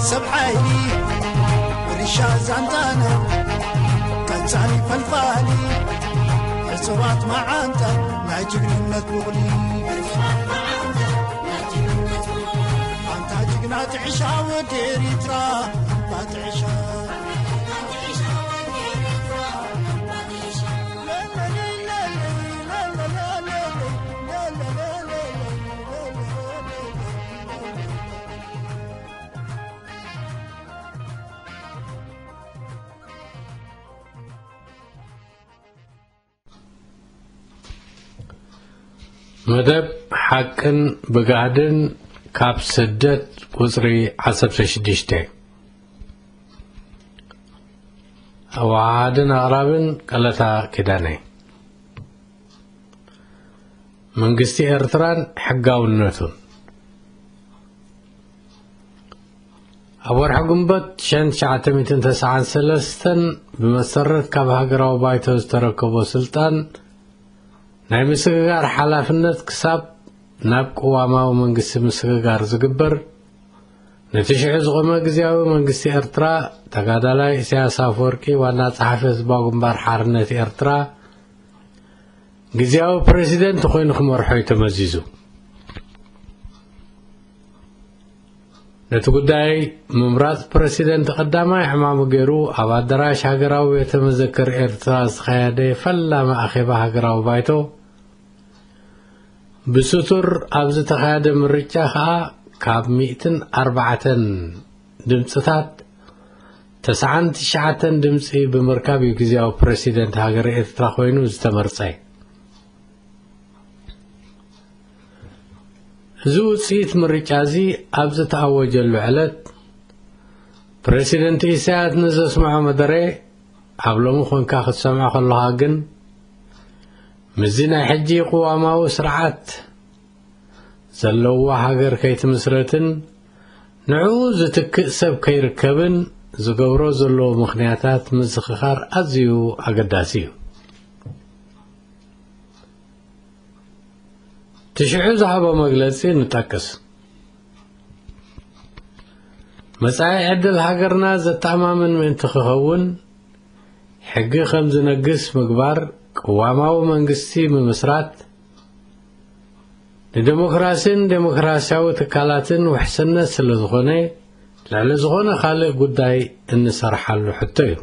سبعيني وريشا زانتانا كنتاني فالفالي حسوات معانتا ناجقنا تبغلي انتا جقنا تعيشا وديري ترى ما تعيشا مدب حقن بقعدن كاب سدت قصري عصب سشدشتي وعادن أغرابن قلتا كداني منقستي إرتران حقاو النوتون أول حقنبت شان شعتميتن تسعان سلستن بمسرت كاب هقراو بايتوز تركبو سلطان ናይ ምስግጋር ሓላፍነት ክሳብ ናብ ቅዋማዊ መንግስቲ ምስግጋር ዝግበር ነቲ ሽዑ ዝቆመ ግዚያዊ መንግስቲ ኤርትራ ተጋዳላይ ኢሳያስ አፈወርቂ ዋና ጸሓፊ ህዝባዊ ግንባር ሓርነት ኤርትራ ግዚያዊ ፕሬዚደንት ኮይኑ ክመርሖ ተመዚዙ ነቲ ጉዳይ ምምራጽ ፕሬዚደንት ቀዳማይ ሕማሙ ገይሩ ኣብ ኣዳራሽ ሃገራዊ ቤተ መዘክር ኤርትራ ዝካየደ ፈላማ ኣኼባ ሃገራዊ ባይቶ ብስቱር ኣብ ዝተካየደ ምርጫ ከዓ ካብ 104 ድምጽታት 99 ድምጽ ብምርካብ ግዚያዊ ፕሬዚደንት ሃገር ኤርትራ ኮይኑ ዝተመርጸ እዚ ውጽኢት ምርጫ እዚ ኣብ ዝተኣወጀሉ ዕለት ፕሬዚደንት ኢሳያስ ንዘስምዖ መደረ ኣብ ሎሚ ኮንካ ክትሰምዖ ከለኻ ግን ምዚ ናይ ሕጂ ቅዋማዊ ስርዓት ዘለዎ ሃገር ከይትምስረትን ንዑ ዝትክእ ሰብ ከይርከብን ዝገብሮ ዘለዎ ምኽንያታት ምዝኽኻር ኣዝዩ ኣገዳሲ እዩ تشعو زهبا مغلصي نطقس مصاي عدل هاجرنا زتامامن من تخون حق خمز نقص مغبار قواماو منغستي ممسرات لديمقراسين ديمقراسياو تكالاتن وحسنة سلزغوني لعلزغونة خالق قداي ان سرحالو حتيو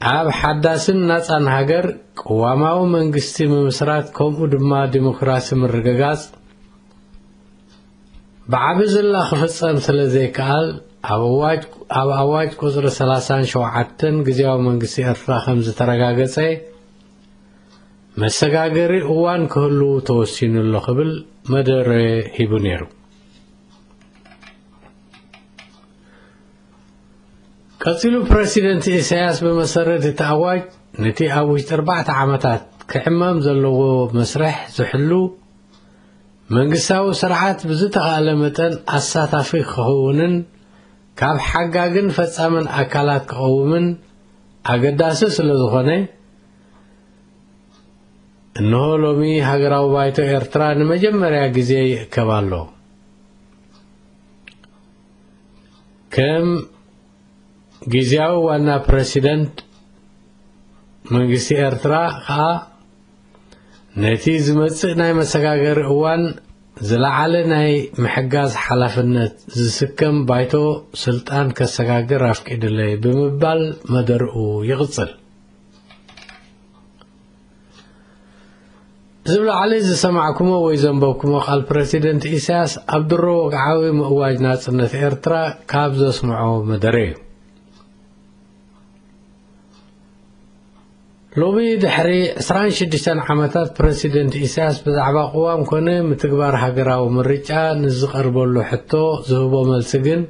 عاب حداسن ناصان هاجر قواماو منغستي ممسرات كومو دما ديمقراسي مرغغاص بعبز الله خفصم سلازي قال አዋጅ ቁጥር 37 ግዚያው መንግስቲ ኤርትራ ከምዝ ተረጋገጸ መሰጋገሪ እዋን ክህሉ ተወሲኑሉ ክብል መደረ ሂቡ ነይሩ ቀፂሉ ፕሬዚደንት ኢሳያስ በመሰረት ተአዋጅ ነቲ አዋጅ 4 ዓመታት ክዕመም ዘለዎ መስርሕ ዝሕሉ መንግስታዊ ስርዓት ብዝተኻለ መጠን አሳታፊ ክኸውንን ካብ ሓጋግን ፈጻመን አካላት ክኸውምን አገዳሲ ስለዝኾነ እነሆ ሎሚ ሃገራዊ ባይቶ ኤርትራ ንመጀመርያ ግዜ ይከባሎ ከም ጊዜያዊ ዋና ፕሬዚደንት መንግስቲ ኤርትራ ኸ ነቲ ዝመጽእ ናይ መሰጋገሪ እዋን ዝለዓለ ናይ ምሕጋዝ ሓላፍነት ዝስከም ባይቶ ስልጣን ከሰጋገር ኣፍቂድለይ ብምባል መደርኡ ይቕጽል زبل علي سمعكم ويزنبكم قال بريسيدنت إساس عبد الروق عاوي مواج ناصرነት إرترا كاب زسمعوا مدري لوبي دحري 26 عامات بريسيدنت إساس بزعبا قوام كونه متكبار هاجراو مريچا نزقربلو حتو زهبو ملسجن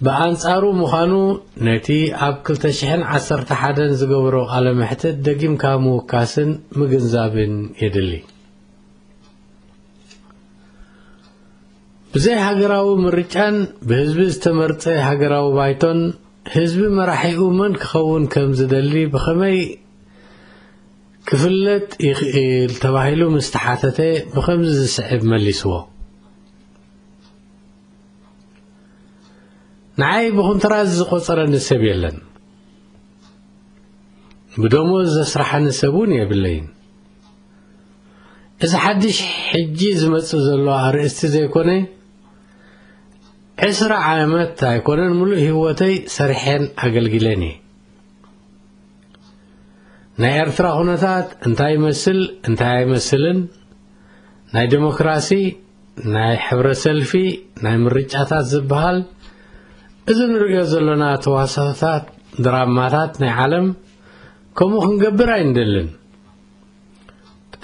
بأنصارو مخانو نتي أب كلتشحن 11 زغبرو قال محتت دقيم كامو كاسن مغنزابن يدلي بزي هاجراو مريچان بهزب استمرت هاجراو بايتون حزب مراحيو من كخون كم زدلي بخمي كفلت التواهيلو مستحاتته بخمز سعب مليسوا نعاي بخنتراز قصر نسب يلن بدوموز اسرح نسبون يا باللين إذا حدش حجيز متصل له رئيس زي كونه 10 عامات تايكونن ملو هوتي سرحين أقلقلاني ناي إرترا هونتات انتاي يمثلن ناي ديمقراسي ناي حبر سلفي ناي مريجاتات زبهال إذن رؤية زلنا تواسطات دراماتات ناي عالم كمو خنقبر عندلن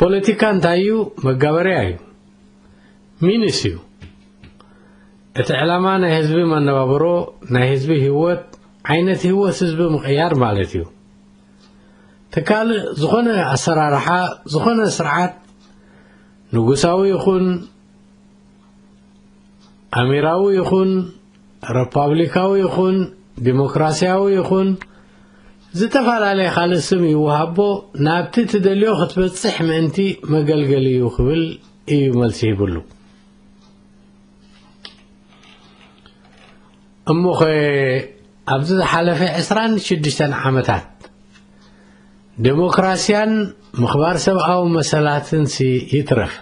بوليتيكا انتايو مقابري ايو مينيسيو اتعلما ناي حزبي ما نبابرو ناي حزبي هوت عينت هوت حزبي مغيار مالتيو تكال زخونة أسرارحا زخونة سرعات نقصاوي يخون أميراوي يخون ريبابليكاوي يخون ديمقراسياوي يخون زتفعل عليه خالصم يوهبو نابتي تدليو خطبت صح ما انتي مقلقلي يخبل ايو ملسي بلو أموخي أبزد حالفي 26 عامتات ديمقراسيان مخبار سبعاو مسالاتن سي يترف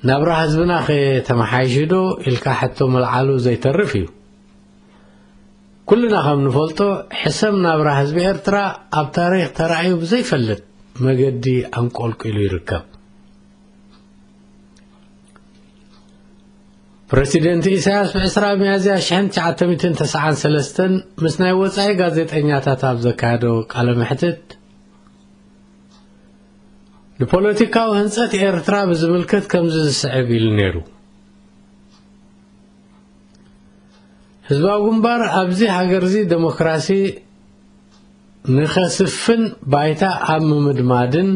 نابرا حزبنا خي تمحايشدو إلكا حتو ملعالو زي ترفيو كلنا خم نفلتو حسم نابرا حزب إرترا أب تاريخ ترعيو بزي فلت مقدي أنقول كيلو يركب بريسيدنت إساس بعسرا ميازيا شحن 993 مسناي وصاي ጋዜጠኛታት ኣብ ዘካዶ ቃለ መሕትት ለፖለቲካው ህንጸት ኤርትራ ብዝምልከት ከምዝ ዝስዕብ ኢሉ ነይሩ ህዝባዊ ግንባር ኣብዚ ሃገርዚ ዲሞክራሲ ንኸስፍን ባይታ ኣብ ምምድማድን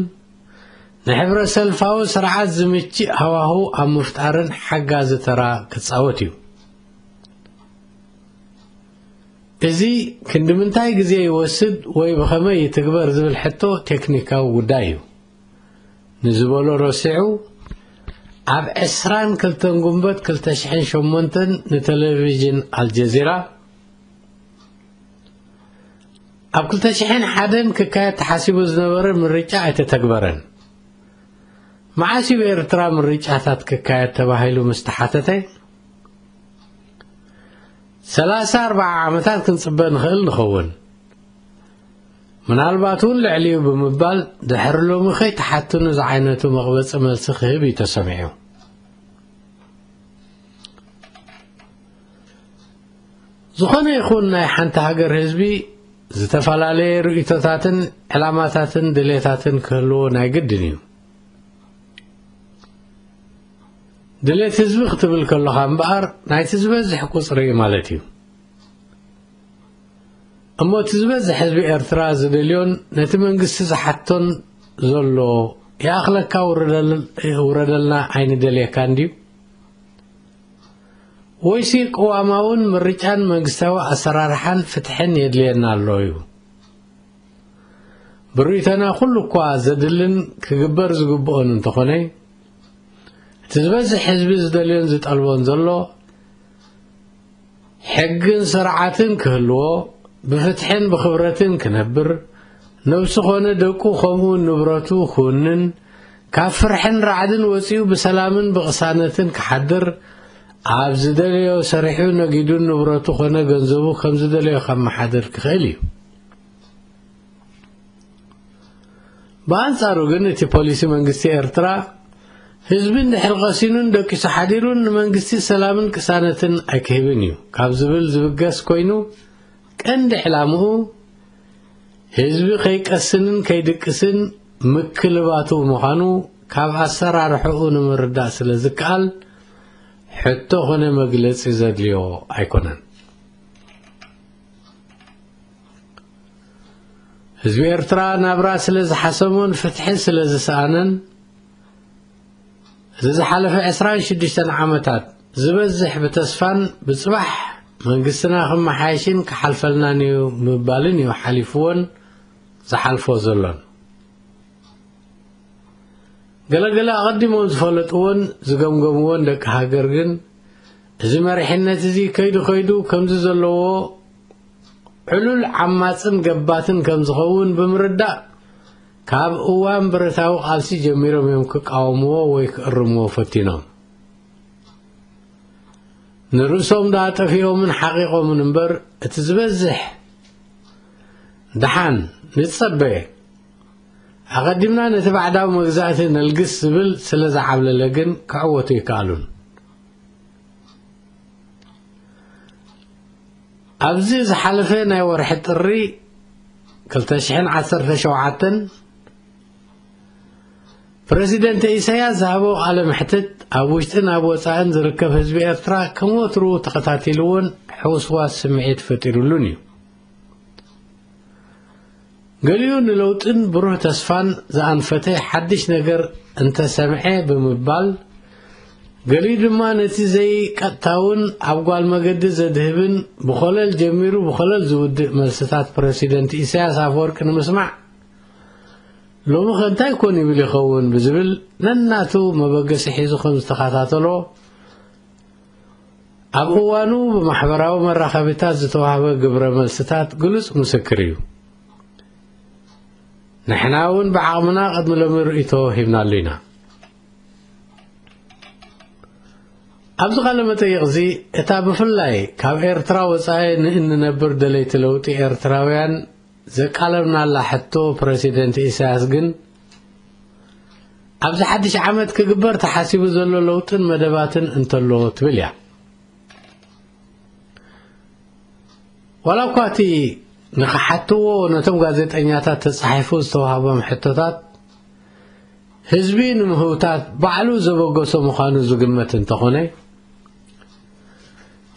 نحبر سلفاو سرعات زمتشي هواهو أم مفتارن حقاز ترى كتصاوتيو إزي كندمنتاي قزي يوسد ويبخمي يتكبر زبل حتو تكنيكاو ودايو نزبولو روسيعو عب إسران كلتن قنبت كلتشحن شمونتن نتلفزيون الجزيرة عب كلتشحن حدن ككاية تحاسيبو زنبر من رجاء تتكبرن معاشي بإرترا من رجعتات ككاية تباهيلو مستحاتتين 3-4 عامتات كنصبه نخيل نخون من الباتون لعليو بمبال دحرلو مخي تحتنو زعينتو مغبص ملسخه بيتسمعيو زخونه يخون ناي حانت هاجر حزبي زتفالالي رؤيتاتن علاماتاتن دليتاتن كهلو ناي قدنيو دليت حزب اختبل كله خامبار نايت زبز حقوق ري مالتيو اما تزبز حزب ارترا زدليون نتي منغست زحتون زلو يا اخلك وردلنا عين دلي كانديو ويسي قواماون مريچان منغستاو اسرارحان فتحن يدلينا اللويو بريتنا كل قوا زدلن كغبر زغبون انتخوني تزبز حزب زدلين زتقلبون زلو حقن سرعاتن كهلو بفتحن بخبرتن كنبر نفس خونه دقو خمون نبرتو خونن كافرحن رعدن وسيو بسلامن بغسانتن كحدر عاب زدليو سرحيو نقيدون نبرتو خونه گنزبو خم زدليو خم حدر كخيليو بأنصارو ግን እቲ ፖሊሲ መንግስቲ ኤርትራ ህዝብን ድሕርቀሲኑን ደቂሱ ሓዲሩን መንግስቲ ሰላምን ቅሳነትን ኣይክህብን እዩ ካብ ዝብል ዝብገስ ኮይኑ ቀንዲ ዕላምኡ ህዝቢ ከይቀስንን ከይድቅስን ምክልባቱ ምዃኑ ካብ ኣሰራርሑኡ ንምርዳእ ስለ ዝከኣል ሕቶ ኾነ መግለፂ ዘድልዮ ኣይኮነን ህዝቢ ኤርትራ ናብራ ስለ ዝሓሰሞን ፍትሒ ስለ ዝሰኣነን ዝሓለፈ 26 ዓመታት ዝበዝሕ ብተስፋን ብጽባሕ መንግስትና ክመሓይሽን ክሓልፈልናን እዩ ምባልን እዩ ሓሊፍዎን ዝሓልፎ ዘሎን ገለገለ ኣቐዲሞም ዝፈለጥዎን ዝገምገምዎን ደቂ ሃገር ግን እዚ መሪሕነት እዚ ከይዱ ከምዚ ዘለዎ ዕሉል ዓማፅን ገባትን ከም ዝኸውን ብምርዳእ ካብ እዋን ብረታዊ ቃልሲ ጀሚሮም እዮም ክቃወምዎ ወይ ክእርምዎ ፈቲኖም ንርእሶም ዳጠፊኦምን ሓቂቆምን እምበር እቲ ዝበዝሕ ድሓን ንጸበየ ኣቐዲምና ነቲ ባዕዳዊ መግዛእቲ ነልግስ ዝብል ስለ ዝዓብለለ ግን ክዕወቱ ይከኣሉን ኣብዚ ዝሓለፈ ናይ ወርሒ ጥሪ 2017 ፕሬዚደንት ኢሳያስ ዝሃቦ ቃለ መሕትት ኣብ ውሽጥን ኣብ ወፃእን ዝርከብ ህዝቢ ኤርትራ ከም ወትሩ ተኸታቲልዎን ሕውስዋስ ስምዒት ፈጢሩሉን እዩ ገሊኡ ንለውጥን ብሩህ ተስፋን ዝኣንፈተ ሓድሽ ነገር እንተሰምዐ ብምባል ገሊኡ ድማ ነቲ ዘይቀጥታውን ኣብ ጓል መገዲ ዘድህብን ብኾለል ጀሚሩ ብኾለል ዝውድእ መልስታት ፕሬዚደንት ኢሳያስ ኣፈወርቂ ንምስማዕ ሎሚ እንታይ ኮን ይብል ይኸውን ብዝብል ነናቱ መበገሲ ሒዙ ከም ዝተኸታተሎ ኣብ እዋኑ ብማሕበራዊ መራኸቢታት ዝተዋህበ ግብረ መልስታት ግሉጽ ምስክር እዩ ንሕና እውን ብዓቕምና ቅድሚ ሎሚ ርእይቶ ሂብናሉ ኢና ኣብዚ ቃለ መጠይቕ እዚ እታ ብፍላይ ካብ ኤርትራ ወፃኢ ንእንነብር ደለይቲ ለውጢ ኤርትራውያን ዘቃለብናላ ሕቶ ፕሬዚደንት ኢሳያስ ግን ኣብዚ ሓድሽ ዓመት ክግበር ተሓሲቡ ዘሎ ለውጥን መደባትን እንተሎ ትብል እያ ዋላ እኳ እቲ ንኽሓትዎ ነቶም ጋዜጠኛታት ተጻሒፉ ዝተዋህቦም ሕቶታት ህዝቢ ንምህውታት ባዕሉ ዘበገሶ ምዃኑ ዝግመት እንተኾነ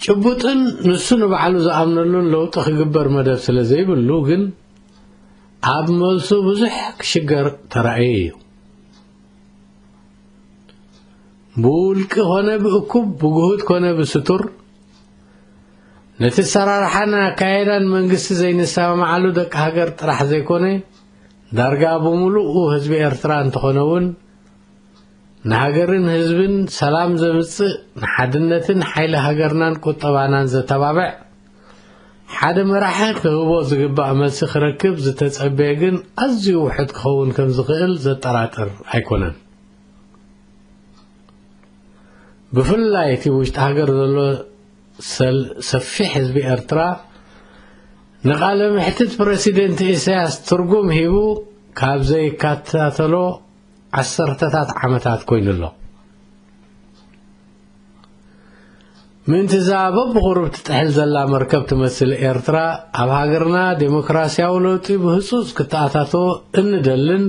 ጭቡጥን ንሱ ንባዕሉ ዝኣምነሉን ለውጢ ክግበር መደብ ስለ ዘይብሉ ግን ኣብ መልሱ ብዙሕ ክሽገር ተራእየ እዩ ብውልቂ ኾነ ብእኩብ ብግሁድ ኮነ ብስቱር ነቲ ሰራርሓን ኣካይዳን መንግስቲ ዘይንሰማማዓሉ ደቂ ሃገር ጥራሕ ዘይኮነ ዳርጋ ብምሉኡ ህዝቢ ኤርትራ እንተኾነ እውን ንሃገርን ህዝብን ሰላም ዘምጽእ ንሓድነትን ሓይሊ ሃገርናን ቁጠባናን ዘተባብዕ ሓደ መራሒ ክህቦ ዝግባእ መልሲ ክረክብ ዝተጸበየ ግን ኣዝዩ ውሕድ ክኸውን ከም ዝኽእል ዘጠራጥር ኣይኮነን ብፍላይ እቲ ውሽጢ ሃገር ዘሎ ሰፊሕ ህዝቢ ኤርትራ ንቃለ መሕትት ፕሬዚደንት ኢሳያስ ትርጉም ሂቡ ካብ ዘይከታተሎ ዓሰርተታት ዓመታት ኮይኑሎ ምንቲ ዛበብ ብቑሩብ ትጥሕል ዘላ መርከብ ትመስል ኤርትራ ኣብ ሃገርና ዴሞክራሲያዊ ለውጢ ብህፁፅ ክትኣታቶ እንደልን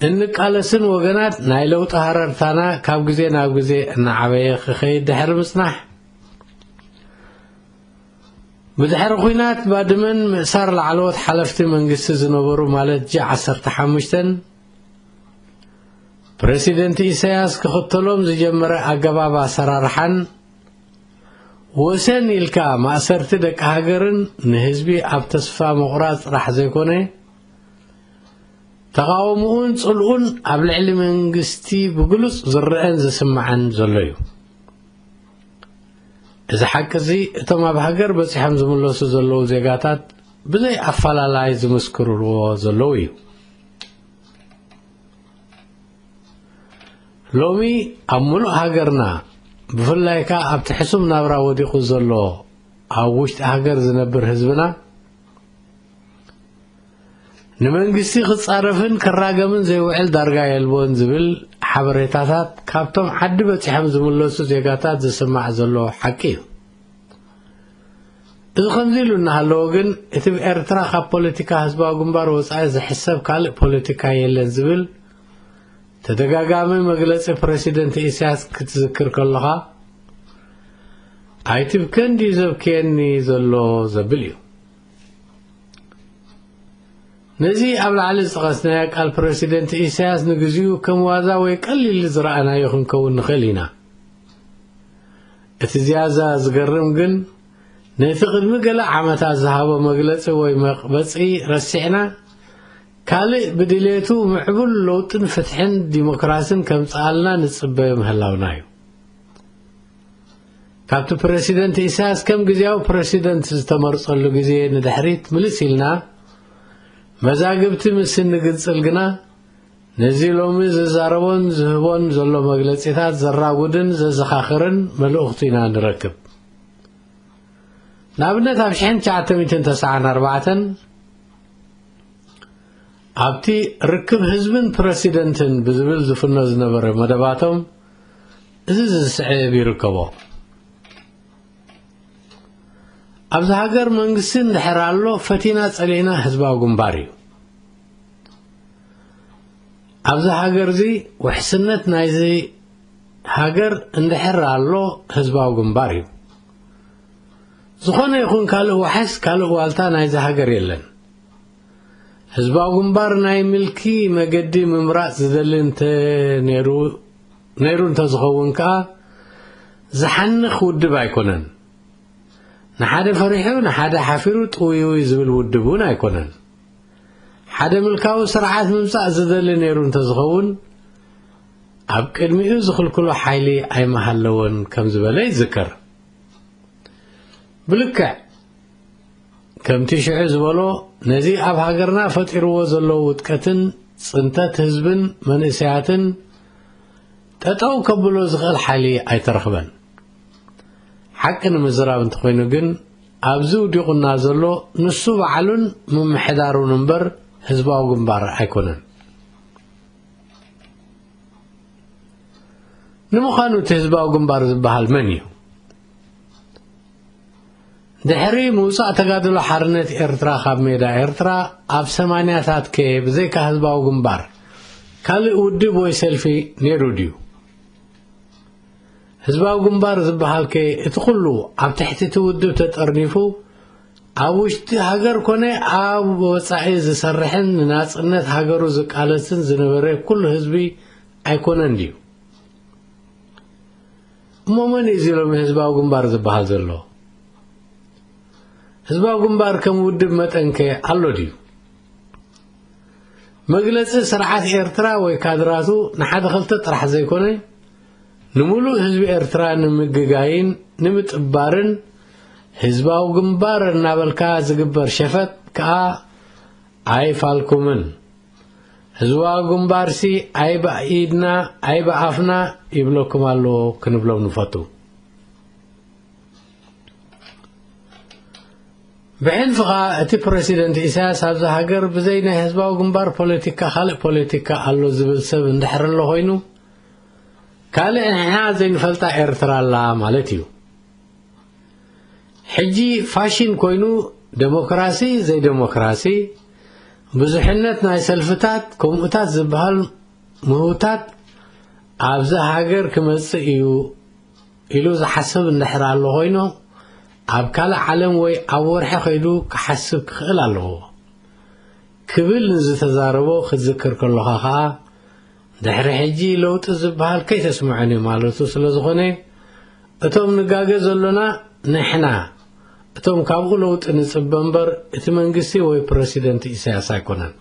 እንቃለስን ወገናት ናይ ለውጢ ሃረርታና ካብ ግዜ ናብ ግዜ እናዓበየ ክኸይድ ድሕሪ ምጽናሕ ብድሕሪ ኩናት ባድመን ምእሳር ላዕለዎት ሓለፍቲ መንግስቲ ዝነበሩ ማለት G15 ፕሬዚደንት ኢሳያስ ክኽተሎም ዝጀመረ ኣገባብ ኣሰራርሓን ወሰን ኢልካ ማእሰርቲ ደቂ ሃገርን ንህዝቢ ኣብ ተስፋ ምቑራጽ ጥራሕ ዘይኮነ ተቃውሞኡን ጽልኡን ኣብ ልዕሊ መንግስቲ ብግሉጽ ዝርአን ዝስማዓን ዘሎ እዩ እዚ ሓቂ እዚ እቶም ኣብ ሃገር በፂሖም ዝምለሱ ዘለዉ ዜጋታት ብዘይ ኣፈላላይ ዝምስክርዎ ዘለዉ እዩ ሎሚ ኣብ ሙሉእ ሃገርና ብፍላይካ ኣብ ትሕሱም ናብራ ወዲቑ ዘሎ ኣብ ውሽጢ ሃገር ዝነብር ህዝብና ንመንግስቲ ክጻረፍን ክራገምን ዘይውዕል ዳርጋ የልቦን ዝብል ሓበሬታታት ካብቶም ዓዲ በፂሖም ዝምለሱ ዜጋታት ዝስማዕ ዘሎ ሓቂ እዩ እዚ ከምዚ ኢሉ እናሃለዎ ግን እቲ ብኤርትራ ካብ ፖለቲካ ህዝባዊ ግንባር ወፃኢ ዝሕሰብ ካልእ ፖለቲካ የለን ዝብል ተደጋጋሚ መግለፂ ፕሬሲደንት ኢሳያስ ክትዝክር ከለኻ ኣይትብከንዲ ዘብክየኒ ዘሎ ዘብል እዩ ነዚ ኣብ ላዕሊ ዝጠቐስናዮ ቃል ፕሬሲደንት ኢሳያስ ንግዚኡ ከም ዋዛ ወይ ቀሊል ዝረኣናዮ ክንከውን ንኽእል ኢና እቲ ዝያዛ ዝገርም ግን ነቲ ቅድሚ ገለ ዓመታት ዝሃቦ መግለፂ ወይ መቕበፂ ረሲዕና ካልእ ብድሌቱ ምዕቡል ለውጥን ፍትሕን ዲሞክራስን ከምፀኣልና ንፅበዮ ምህላውና እዩ ካብቲ ፕሬሲደንት ኢሳያስ ከም ግዚያዊ ፕሬሲደንት ዝተመርፀሉ ግዜ ንድሕሪት ምልስ ኢልና መዛግብቲ ምስ ንግንፅል ግና ነዚ ሎሚ ዝዛረቦን ዝህቦን ዘሎ መግለፂታት ዘራጉድን ዘዘኻኽርን መልእኽቲ ኢና ንረክብ ንኣብነት ኣብ 1994 ኣብቲ ርክብ ህዝብን ፕሬሲደንትን ብዝብል ዝፍኖ ዝነበረ መደባቶም እዚ ዝስዕብ ይርከቦ ኣብዚ ሃገር መንግስቲ እንድሕር ኣሎ ፈቲና ፀሊእና ህዝባዊ ግንባር እዩ ኣብዚ ሃገር እዚ ውሕስነት ናይዚ ሃገር እንድሕር ኣሎ ህዝባዊ ግንባር እዩ ዝኾነ ይኹን ካልእ ዋሕስ ካልእ ዋልታ ናይዚ ሃገር የለን ህዝባዊ ግንባር ናይ ምልኪ መገዲ ምምራፅ ዝደሊ ነይሩ እንተዝኸውን ከዓ ዝሓንኽ ውድብ ኣይኮነን ንሓደ ፈሪሑ ንሓደ ሓፊሩ ጥውይውይ ዝብል ውድብ እውን ኣይኮነን ሓደ ምልካዊ ስርዓት ምምፃእ ዝደሊ ነይሩ እንተዝኸውን ኣብ ቅድሚኡ ዝኽልክሎ ሓይሊ ኣይመሃለወን ከም ዝበለ ይዝከር ብልክዕ ከምቲ ሽዑ ዝበሎ ነዚ ኣብ ሃገርና ፈጢርዎ ዘለዎ ውጥቀትን ፅንተት ህዝብን መንእሰያትን ጠጠው ከብሎ ዝኽእል ሓይሊ ኣይተረኽበን ሓቂ ንምዝራብ እንተኮይኑ ግን ኣብዚ ውዲቑና ዘሎ ንሱ በዓሉን ምምሕዳሩን እምበር ህዝባዊ ግንባር ኣይኮነን ንምዃኑ እቲ ህዝባዊ ግንባር ዝበሃል መን እዩ ድሕሪ ምውፃእ ተጋድሎ ሓርነት ኤርትራ ካብ ሜዳ ኤርትራ ኣብ 80ታት ብዘይካ ህዝባዊ ግንባር ካልእ ውድብ ወይ ሰልፊ ነይሩ ድዩ ህዝባዊ ግንባር ዝበሃል እቲ ኩሉ ኣብ ትሕቲ እቲ ውድብ ተጠርኒፉ ኣብ ውሽጢ ሃገር ኮነ ኣብ ወፃኢ ዝሰርሕን ንናፅነት ሃገሩ ዝቃለስን ዝነበረ ኩሉ ህዝቢ ኣይኮነን ድዩ እሞ መን እዩ ሎሚ ህዝባዊ ግንባር ዝበሃል ዘሎ ህዝባዊ ግንባር ከም ውድብ መጠንከ ኣሎ ድዩ መግለፂ ስርዓት ኤርትራ ወይ ካድራቱ ንሓደ ክልተ ጥራሕ ዘይኮነ ንምሉእ ህዝቢ ኤርትራ ንምግጋይን ንምጥባርን ህዝባዊ ግንባር እናበልካ ዝግበር ሸፈት ከዓ ኣይፋልኩምን ህዝባዊ ግንባርሲ ኣይበኢድና ኣይበኣፍና ይብለኩም ኣሎ ክንብሎም ንፈቱ ብሕልፍኻ እቲ ፕሬሲደንት ኢሳያስ ኣብዚ ሃገር ብዘይ ናይ ህዝባዊ ግንባር ፖለቲካ ካልእ ፖለቲካ ኣሎ ዝብል ሰብ እንድሕር ኣሎ ኮይኑ ካልእ ንሕና ዘይንፈልጣ ኤርትራ ኣላ ማለት እዩ ሕጂ ፋሽን ኮይኑ ዴሞክራሲ ዘይ ዴሞክራሲ ብዙሕነት ናይ ሰልፍታት ከምኡታት ዝበሃል ምህውታት ኣብዚ ሃገር ክመጽእ እዩ ኢሉ ዝሓስብ እንድሕር ኣሎ ኮይኑ ኣብ ካልእ ዓለም ወይ ኣብ ወርሒ ኸይዱ ክሓስብ ክኽእል ኣለዎ ክብል ንዝተዛረቦ ክትዝክር ከለኻ ከዓ ድሕሪ ሕጂ ለውጢ ዝበሃል ከይተስምዐኒ ማለቱ ስለ ዝኾነ እቶም ንጋገ ዘሎና ንሕና እቶም ካብኡ ለውጢ ንፅበ እምበር እቲ መንግስቲ ወይ ፕሬሲደንት ኢሳያስ ኣይኮነን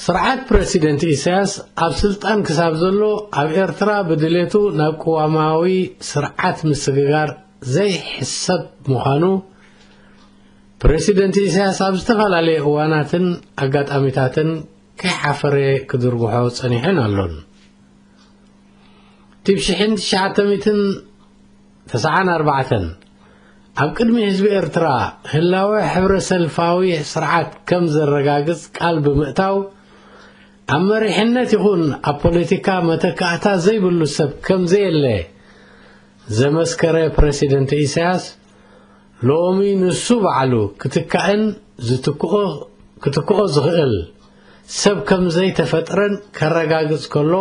ስርዓት ፕሬሲደንት ኢሳያስ ኣብ ስልጣን ክሳብ ዘሎ ኣብ ኤርትራ ብድሌቱ ናብ ቅዋማዊ ስርዓት ምስግጋር ዘይሕሰብ ምዃኑ ፕሬሲደንት ኢሳያስ ኣብ ዝተፈላለየ እዋናትን ኣጋጣሚታትን ከይሓፈረ ክድርግሖ ፀኒሑን ኣሎን ቲብ 1994 ኣብ ቅድሚ ህዝቢ ኤርትራ ህላዊ ሕብረሰልፋዊ ስርዓት ከም ዘረጋግጽ ቃል ብምእታው ኣብ መሪሕነት ይኹን ኣብ ፖለቲካ መተካእታ ዘይብሉ ሰብ ከም ዘየለ ዘመስከረ ፕሬሲደንት ኢሳያስ ሎሚ ንሱ በዓሉ ክትካእን ክትክኦ ዝኽእል ሰብ ከም ዘይተፈጥረን ከረጋግጽ ከሎ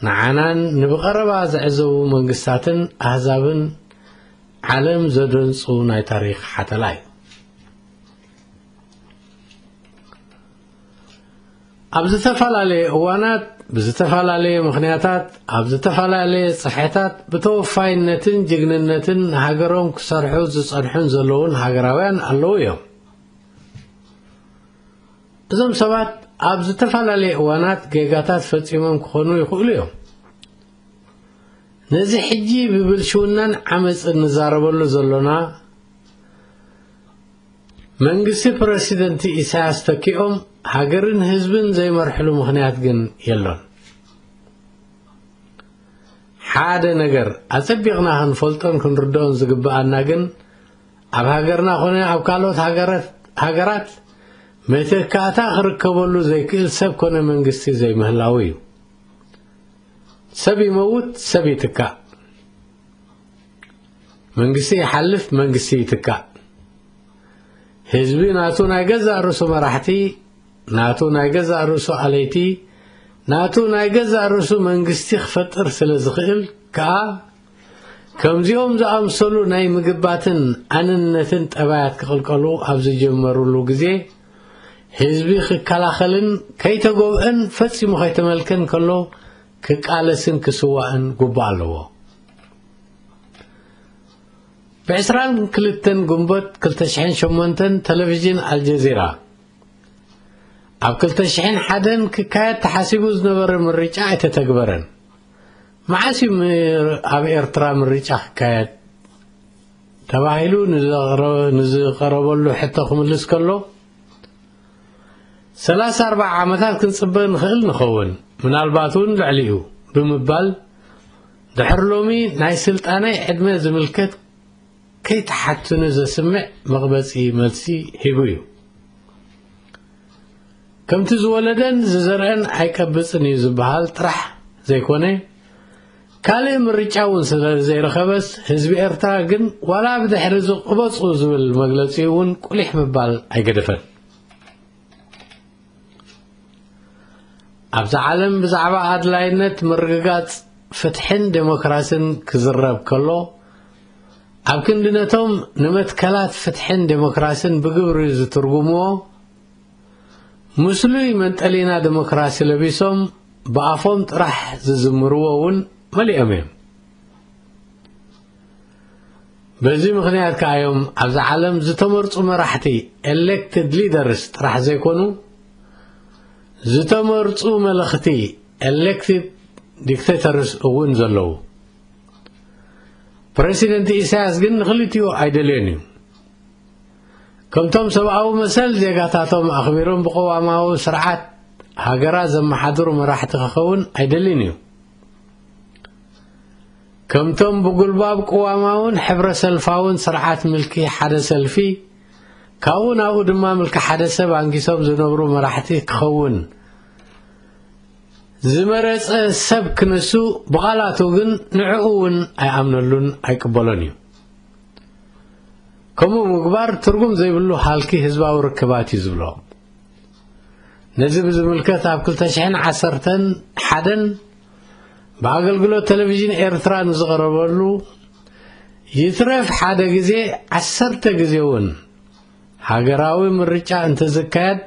ንዓናን ንብቐረባ ዝዕዘቡ መንግስታትን ኣህዛብን ዓለም ዘደንጹ ናይ ታሪኽ ሓተላ እዩ ኣብ ዝተፈላለየ እዋናት ብዝተፈላለየ ምኽንያታት ኣብ ዝተፈላለየ ጽሕፈታት ብተወፋይነትን ጅግንነትን ሃገሮም ክሰርሑ ዝጸንሑን ዘለውን ሃገራውያን ኣለዉ እዮም እዞም ሰባት ኣብ ዝተፈላለየ እዋናት ጌጋታት ፈጺሞም ክኾኑ ይኽእሉ እዮም ነዚ ሕጂ ብብልሽውናን ዓመፅን ንዛረበሉ ዘሎና መንግስቲ ፕሬሲደንት ኢሳያስ ተኪኦም ሃገርን ህዝብን ዘይመርሕሉ ምኽንያት ግን የሎን ሓደ ነገር ኣጸቢቕና ክንፈልጦን ክንርድኦን ዝግብኣና ግን ኣብ ሃገርና ኾነ ኣብ ካልኦት ሃገራት መተካእታ ክርከበሉ ዘይክእል ሰብ ኮነ መንግስቲ ዘይምህላው እዩ ሰብ ይመውት ሰብ ይትካእ መንግስቲ ይሓልፍ መንግስቲ ይትካእ ህዝቢ ናቱ ናይ ገዛእ ርእሱ መራሕቲ ናቱ ናይ ገዛእ ርእሱ ኣለይቲ ናቱ ናይ ገዛእ ርእሱ መንግስቲ ክፈጥር ስለ ዝኽእል ከዓ ከምዚኦም ዝኣምሰሉ ናይ ምግባትን ኣንነትን ጠባያት ክቕልቀሉ ኣብ ዝጀመሩሉ ግዜ ህዝቢ ክከላኸልን ከይተጎብአን ፈጺሙ ከይተመልከን ከሎ ክቃለስን ክስዋእን ጉባእ ኣለዎ ب22 ግንቦት 2008 ቴሌቪዥን አልጀዚራ ኣብ 2001 ክካየድ ተሓሲቡ ዝነበረ ምርጫ ኣይተተግበረን መዓስ ኣብ ኤርትራ ምርጫ ክካየድ ተባሂሉ ንዝቐረበሉ ሕቶ ክምልስ ከሎ 34 ዓመታት ክንጽበ ንኽእል ንኸውን ምናልባት እውን ልዕሊኡ ብምባል ድሕር ሎሚ ናይ ስልጣናይ ዕድመ ዝምልከት ከይተሓትኑ ዘስምዕ መቕበጺ መልሲ ሂቡ እዩ ከምቲ ዝወለደን ዝዘርአን ኣይቀብፅን እዩ ዝበሃል ጥራሕ ዘይኮነ ካልእ ምርጫ እውን ስለ ዘይረኸበስ ህዝቢ ኤርትራ ግን ዋላ ብድሕሪ ዝቕበፁ ዝብል መግለፂ እውን ቁሊሕ ምባል ኣይገደፈን ኣብዛ ዓለም ብዛዕባ ኣድላይነት ምርግጋጽ ፍትሕን ዴሞክራስን ክዝረብ ከሎ ኣብ ክንድነቶም ንመትከላት ፍትሕን ዴሞክራስን ብግብሪ ዝትርጉምዎ ሙስሉይ መንጠሊና ዴሞክራሲ ለቢሶም ብኣፎም ጥራሕ ዝዝምርዎ እውን መሊኦም እዮም በዚ ምኽንያት ከኣዮም ኣብዛ ዓለም ዝተመርፁ መራሕቲ ኤሌክትድ ሊደርስ ጥራሕ ዘይኮኑ ዝተመርፁ መለኽቲ ኤሌክትድ ዲክቴተርስ እውን ዘለዉ ፕሬሲደንት ኢሳያስ ግን ንኽልቲኡ ኣይደልዮን እዩ ከምቶም ሰብኣዊ መሰል ዜጋታቶም ኣኽቢሮም ብቐዋማዊ ስርዓት ሃገራ ዘመሓድሩ መራሕቲ ክኸውን ኣይደልን እዩ ከምቶም ብጉልባብ ቀዋማውን ሕብረሰልፋውን ስርዓት ምልኪ ሓደ ሰልፊ ካብኡ ናብኡ ድማ ምልኪ ሓደ ሰብ አንጊሶም ዝነብሩ መራሕቲ ክኸውን ዝመረፀ ሰብ ክነሱ ብቓላቱ ግን ንዕኡ እውን ኣይኣምነሉን ኣይቅበሎን እዩ ከምኡ ምግባር ትርጉም ዘይብሉ ሃልኪ ህዝባዊ ርክባት እዩ ዝብሎ ነዚ ብዝምልከት ኣብ 2011 በአገልግሎት ቴሌቪዥን ኤርትራ ንዝቀረበሉ ይትረፍ ሓደ ጊዜ 10 ጊዜ እውን ሃገራዊ ምርጫ እንተዘካየድ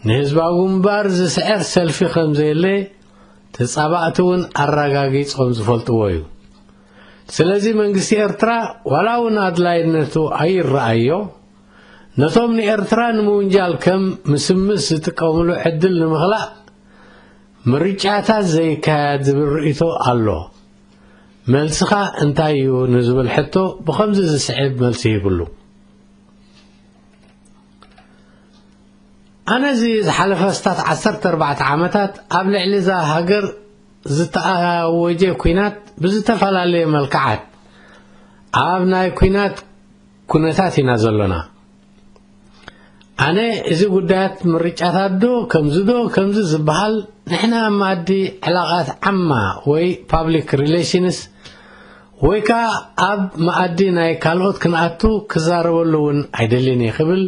ንህዝባዊ ግንባር ዝስዕር ሰልፊ ከም ዘየለ ተጻባእቱን አረጋጊጾም ዝፈልጥዎ እዩ ስለዚ መንግስቲ ኤርትራ ወላውን አድላይነቱ አይራአዮ ነቶም ንኤርትራ ንምውንጃል ከም ምስምስ ዝጥቀሙሉ ዕድል ንምኽላእ ምርጫታት ዘይካየድ ዝብርኢቶ ኣሎ መልስኻ እንታይ እዩ ንዝብል ሕቶ ብኸምዚ ዝስዕብ መልሲ ይብሉ ኣነዚ ዝሓለፈስታት 14 ዓመታት ኣብ ልዕሊ ዛ ሃገር ዝተኣወጀ ኩናት ብዝተፈላለየ መልክዓት ኣብ ናይ ኩናት ኩነታት ኢና ዘለና أنا إذا قدرت مرجعات دو كمز زبال نحنا مادي علاقات عامة وي public relations وي كا أب مادي ناي كالوت كناتو كزارولون عدليني خبل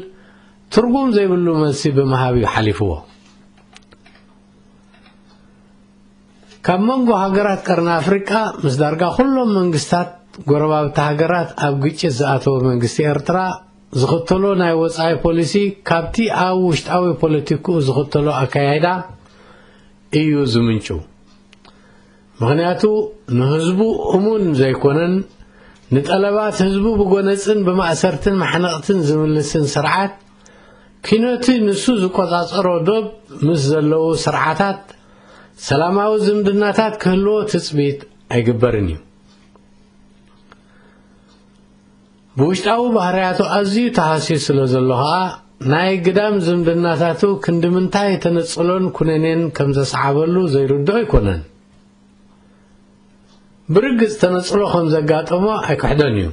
ترجم زي بلو منسي بمهابي حليفوه كمان هاجرات كرنا أفريقيا مصدرجا كلهم منجستات قرباب تهاجرات أبغيتش زاتو منجستي إرترا زغطلو ناي وصاي بوليسي كابتي أو وشتاوي بوليتيكو زغطلو أكايدا إيو زمنشو مغنياتو نهزبو أمون زي كونن نتقلبات هزبو بقونسن بمأسرتن محنقتن زملسن سرعات كينوتي نسو زقوطات أرودوب مزلو سرعاتات سلاماو زمدناتات كهلو تثبيت أيقبرني بوشتاو بحرياتو أزيو تحاسيس لزلوها ناي قدام زمدناتاتو كندمنتاي تنصلون كونينين كمزا سعابلو زي ردو يكونن برقز تنصلو خمزا قاطمو ايكوحدونيو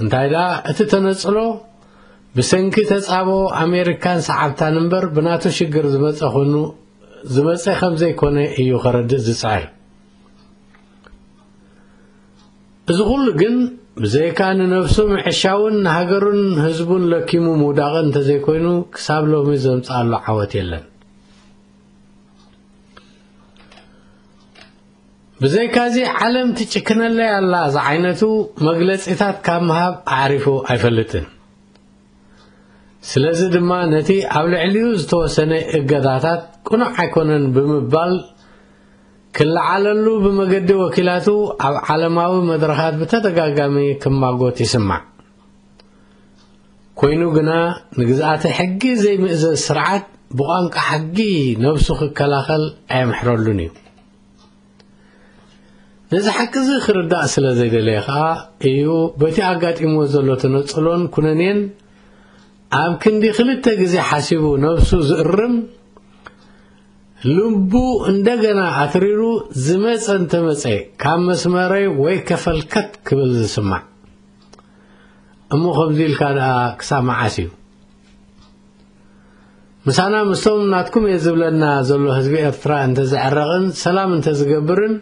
انتاي دا اتي تنصلو بسنكي تتصابو أمريكان سعابتا نمبر بناتو شقر زمتصا خونو زمتصا خمزا يكوني ايو خردز زسعر إذا قلو قن بزي كان نفسهم عشاون هاجرون هزبون لكيمو موداغن تزي كوينو كساب لو ميزم صالو عوات يلن بزي كازي عالم تشكن اللي الله زعينتو مجلس إتات كامهاب أعرفو أيفلتن سلازي دما نتي أولي عليوز توسنة إقاداتات كنا حيكونن بمبال كل عاللو بمجد وكيلاتو أو عالماوي مدرخات بتدقاقامي كما قوت يسمع كوينو قنا نقزعات حقي زي مئزة السرعات بقانك حقي نفسخ كلاخل أي محرولوني نزا حق زي خرداء سلا زي دليخا ايو بتي عقات إموزلو تنصلون كنانين عام كندي خلتا قزي حاسبو نفسو زقرم لمبو اندغنا عتريرو زمص انت مصي كام مسمري وي كفلكت كبل زسمع امو خبزيل كان كسامع عسيو مسانا مستوم ناتكم يزبلنا زلو حزبي ارترا انت زعرقن سلام انت زغبرن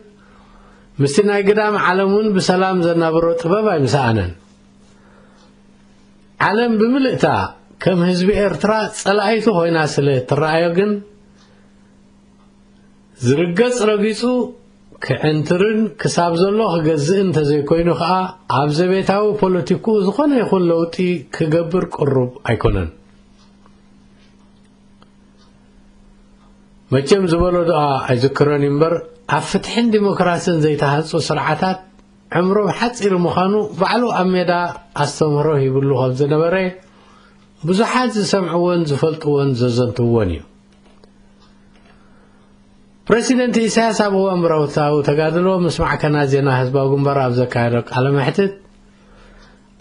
مستنا قدام عالمون بسلام زنابرو طبابا مسانن عالم بملئتا كم حزبي ارترا صلايتو هوينا سله ترايو جن زرقص رقيصو كعنترن كساب زلو خجزء انت زي كوينو خا عبزبيتاو بوليتيكو زخون يخون لوتي كجبر قرب ايكونن مجم زبلو دعا ايذكرن ينبر عفتحن ديمقراسين زي تحصو سرعاتات عمرو حصير مخانو بعلو اميدا استمرو يبلو خبز نبري بزحات سمعون زفلطون ززنتونيو بريسيدنت إساس أبو أمروتاو تقادلو مسمع كنا زينا حزباو قنبر أبزا كايرق على محتد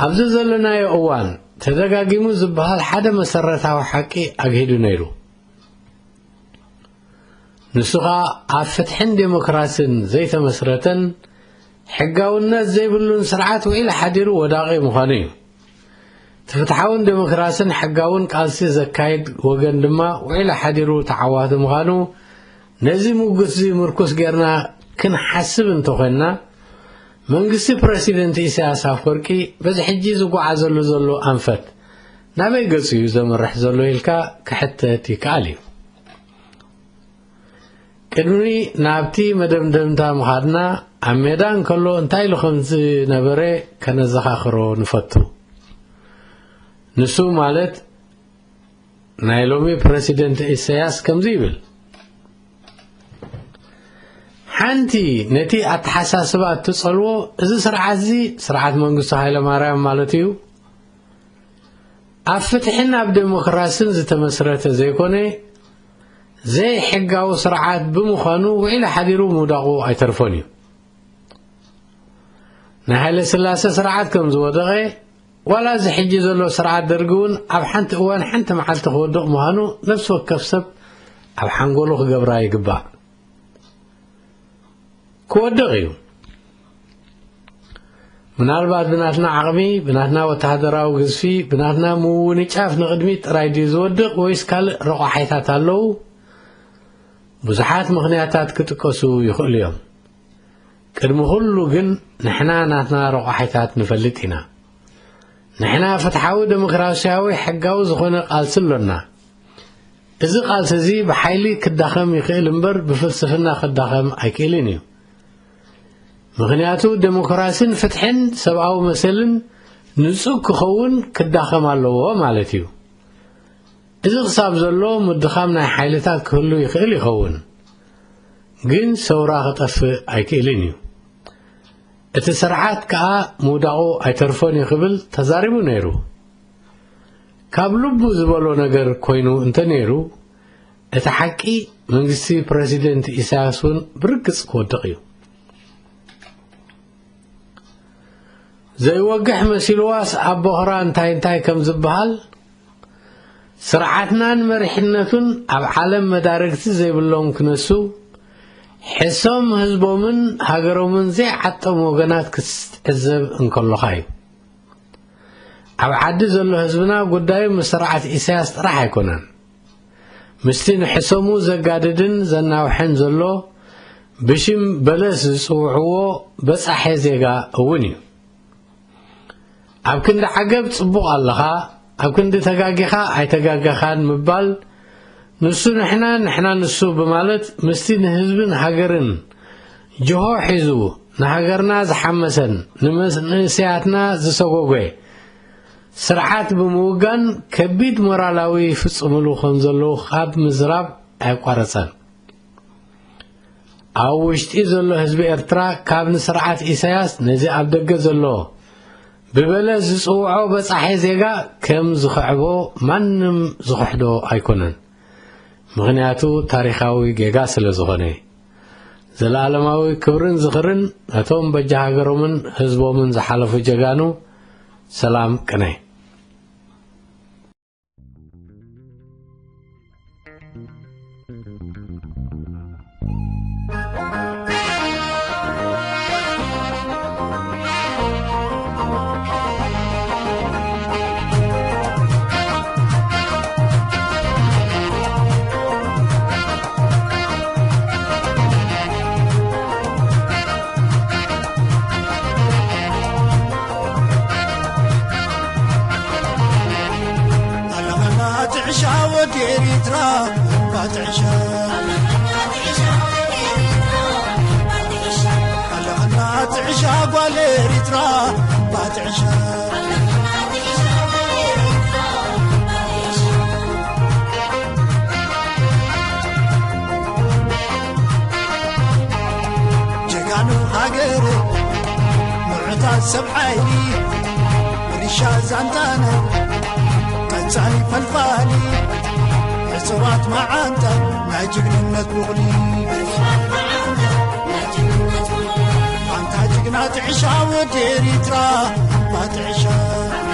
أبزا زلنا يؤوان تدقاقيمو زبهال حدا مسرتاو حقي أقهدو نيرو نسوغا عفتحن ديمقراسين زي تمسرتن حقاو الناس زي بلون سرعات وإلى حديرو وداغي مخانيو تفتحاون ديمقراسين حقاون قالسي زكايد وغن دما وإلى حديرو تعوات مخانو نزي موقسي مركز غيرنا كن حسب انتوخنا منقسي بريسيدنت إساس أفوركي بز حجي زقو عزلو زلو أنفت نابي قسي زمرح زلو إلكا كحتى تيكالي كدوني نابتي مدمدمتا مخادنا عميدان كلو انتاي لخمز نبري كنزخاخرو نفتو نسو مالت نايلومي بريسيدنت إساس كمزيبل حانتي نتي أتحساسبات تصلو إذا سرعات منقصة هاي لماريام مالتيو أفتحنا بديمقراسين زي تمسرته زي كوني زي حقاو سرعات بمخانو وإلى حديرو مداغو أي ترفونيو نهاية سلاسة سرعات كم زودغي ولا زي حجي زلو سرعات درقون أب حانت اوان حانت محالت خودق مهانو نفس وكفسب أب حانقولو قبراي قبا كودغيو ምናልባት ብናትና ዓቕሚ ብናትና ወተሃደራዊ ግዝፊ ብናትና ምውንጫፍ ንቕድሚት ጥራይ ድዩ ዝወድቕ ወይስ ካልእ ረቑሓይታት ኣለዉ ብዙሓት ምኽንያታት ክጥቀሱ ይኽእሉ እዮም ቅድሚ ኩሉ ግን ንሕና ናትና ረቑሓይታት ንፈልጥ ኢና ንሕና ፍትሓዊ ዴሞክራሲያዊ ሕጋዊ ዝኾነ ቃልሲ ኣለና እዚ ቃልሲ እዚ ብሓይሊ ክዳኸም ይኽእል እምበር ብፍልስፍና ክዳኸም ኣይክእልን እዩ ምክንያቱ ዴሞክራሲን ፍትሕን ሰብኣዊ መሰልን ንጹህ ክኸውን ክዳኸም ኣለዎ ማለት እዩ እዚ ክሳብ ዘሎ ምድኻም ናይ ሓይልታት ክህሉ ይኽእል ይኸውን ግን ሰውራ ክጠፍእ ኣይክእልን እዩ እቲ ስርዓት ከዓ ምውዳቑ ኣይተርፎን ይኽብል ተዛሪቡ ነይሩ ካብ ልቡ ዝበሎ ነገር ኮይኑ እንተ ነይሩ እቲ ሓቂ መንግስቲ ፕሬዚደንት ኢሳያስ እውን ብርግጽ ክወድቕ እዩ ዘይወግሕ መሲልዋስ ኣብ ቦኽራ እንታይ ከም ዝበሃል ስርዓትናን መሪሕነቱን ኣብ ዓለም መዳርግቲ ዘይብሎም ክነሱ ሕሶም ህዝቦምን ሃገሮምን ዘይዓጠሙ ወገናት ክትዕዘብ እንከለኻ እዩ ኣብ ዓዲ ዘሎ ህዝብና ጉዳዩ ምስ ስርዓት ኢሳያስ ጥራሕ ኣይኮነን ምስቲ ንሕሶሙ ዘጋድድን ዘናውሕን ዘሎ ብሽም በለስ ዝፅውዕዎ በጻሒ ዜጋ እውን እዩ ኣብ ክንዲ ዓገብ ጽቡቕ ኣለኻ ኣብ ክንዲ ተጋጊኻ ኣይተጋጋኻን ምባል ንሱ ንሕና ንሱ በማለት ምስቲ ንህዝብን ሃገርን ጅሆ ሒዙ ንሃገርና ዝሓመሰን ንመንእሰያትና ዝሰጎጎ ስርዓት ብምውጋን ከቢድ ሞራላዊ ፍጽምሉ ከም ዘለዉ ካብ ምዝራብ ኣይቋረፀን ኣብ ውሽጢ ዘሎ ህዝቢ ኤርትራ ካብ ንስርዓት ኢሳያስ ነዚ ኣብ ደገ ዘሎ ብበለስ ዝፅውዖ በጻሒ ዜጋ ከም ዝኽዕቦ ማንም ዝኽሕዶ ኣይኮነን ምክንያቱ ታሪኻዊ ጌጋ ስለ ዝኾነ ዘለዓለማዊ ክብርን ዝኽርን ነቶም በጃ ሃገሮምን ህዝቦምን ዝሓለፉ ጀጋኑ ሰላም ቅነይ سبحاني ريشا زانتانا كتاني فالفاني عصرات معانتا ما جبنا بغلي انت جبنا تعيشا وديري ترى ما تعيشا